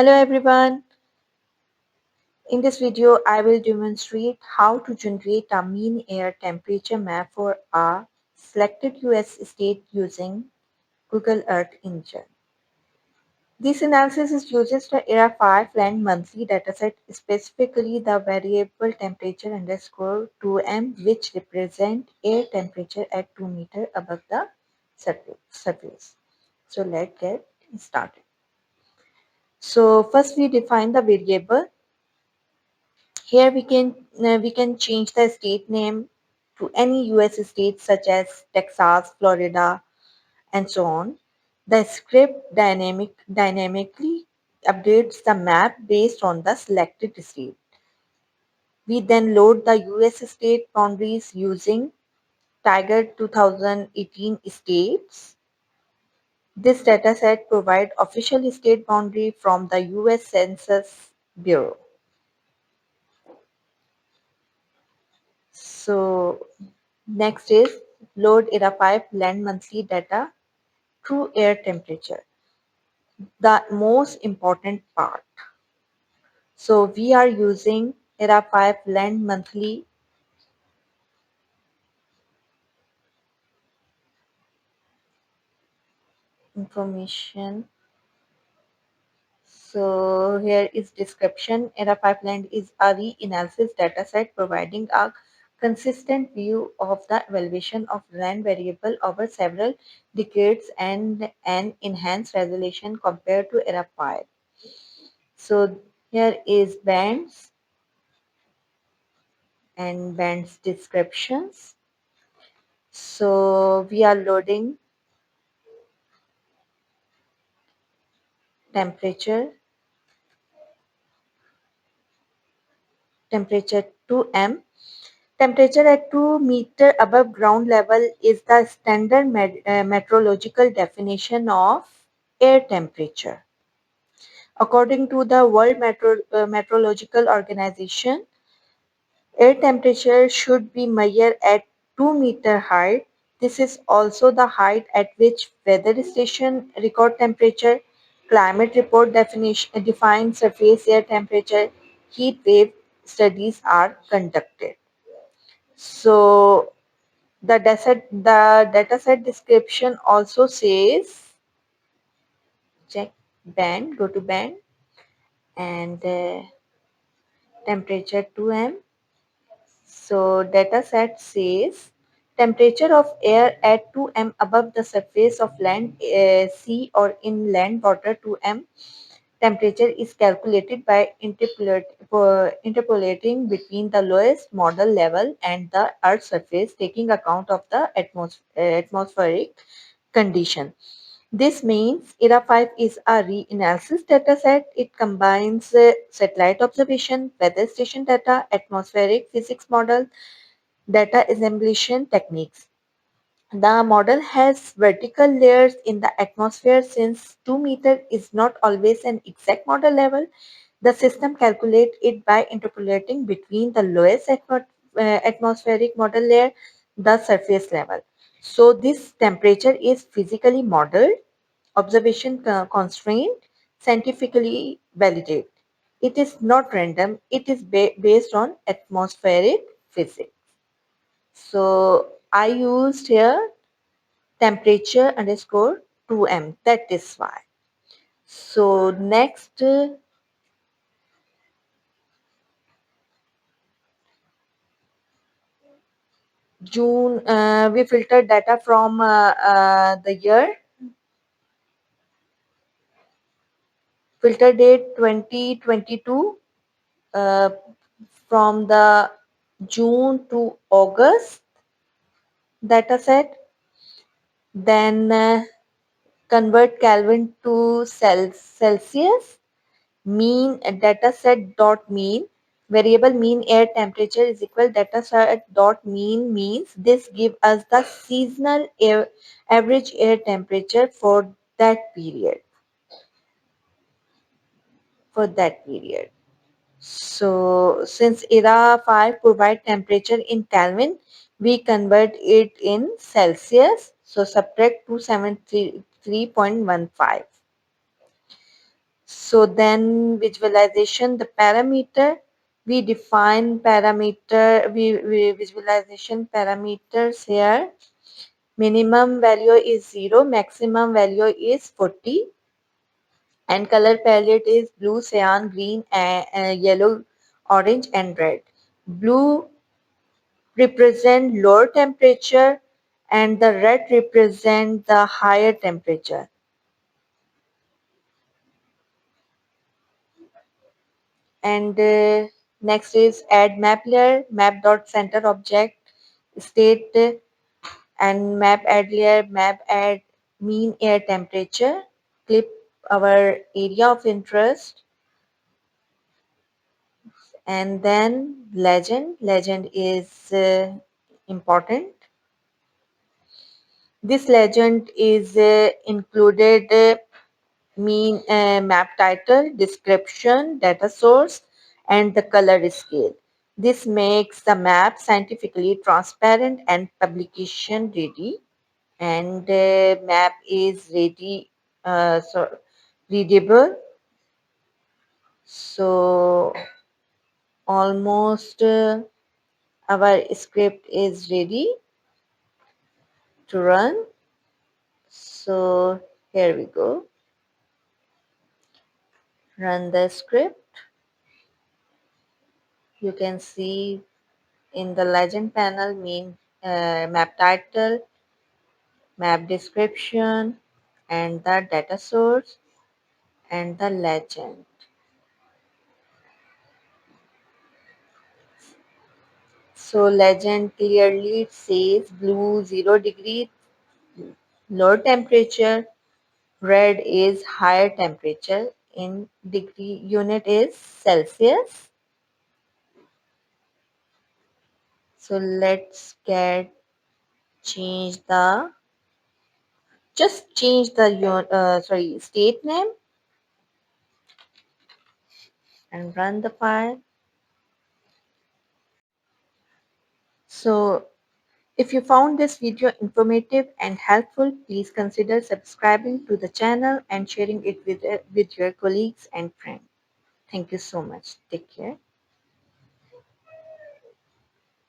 Hello everyone. In this video, I will demonstrate how to generate a mean air temperature map for a selected US state using Google Earth Engine. This analysis is uses the ERA5 land monthly dataset, specifically the variable temperature underscore 2M, which represent air temperature at 2 meters above the surface. So let's get started. So first we define the variable. Here we can change the state name to any US state such as Texas, Florida, and so on. The script dynamically updates the map based on the selected state. We then load the US state boundaries using Tiger 2018 states. This dataset provides official state boundary from the US Census Bureau. So next is load ERA5 land monthly data true air temperature, the most important part. So we are using ERA5 land monthly information. So here is description. ERA5 land is a re-analysis dataset providing a consistent view of the evaluation of land variable over several decades and an enhanced resolution compared to ERA5. So here is bands and bands descriptions. So we are loading temperature 2M. Temperature at 2 meter above ground level is the standard meteorological definition of air temperature. According to the World Meteorological Organization, air temperature should be measured at 2-meter height. This is also the height at which weather station record temperature, climate report define surface air temperature, heat wave studies are conducted. So the dataset description also says check band, go to band and temperature 2M. So dataset says temperature of air at 2M above the surface of land, sea or inland water 2M. Temperature is calculated by interpolating between the lowest model level and the Earth's surface, taking account of the atmospheric condition. This means ERA5 is a re-analysis dataset. It combines satellite observation, weather station data, atmospheric physics model, data assimilation techniques. The model has vertical layers in the atmosphere. Since 2 meter is not always an exact model level, the system calculates it by interpolating between the lowest atmospheric model layer, the surface level. So this temperature is physically modeled, observation constrained, scientifically validated. It is not random, it is based on atmospheric physics. So I used here temperature underscore 2M. That is why. So next June, we filtered data from the year. Filter date 2022 uh, from the June to August dataset. Then convert Kelvin to Celsius. Mean dataset dot mean variable mean air temperature is equal dataset dot mean means this give us the seasonal average air temperature for that period so since ERA5 provide temperature in Kelvin, we convert it in Celsius, so subtract 273.15. So then visualization, the parameter, we define parameter, we visualization parameters here. Minimum value is 0, maximum value is 40, and color palette is blue, cyan, green, yellow, orange and red. Blue represent lower temperature and the red represent the higher temperature. And next is add map layer, map dot center object, state and map add layer, map add mean air temperature, clip our area of interest, and then legend. Legend is important. This legend is included mean map title, description, data source, and the color scale. This makes the map scientifically transparent and publication ready. And map is ready, readable. So almost our script is ready to run. So here we go. Run the script. You can see in the legend panel mean map title, map description, and the data source and the legend. So legend clearly says blue 0 degree low temperature, red is higher temperature, in degree unit is Celsius. So let's get change the just change the state name and run the file. So if you found this video informative and helpful, please consider subscribing to the channel and sharing it with your colleagues and friends. Thank you so much. Take care.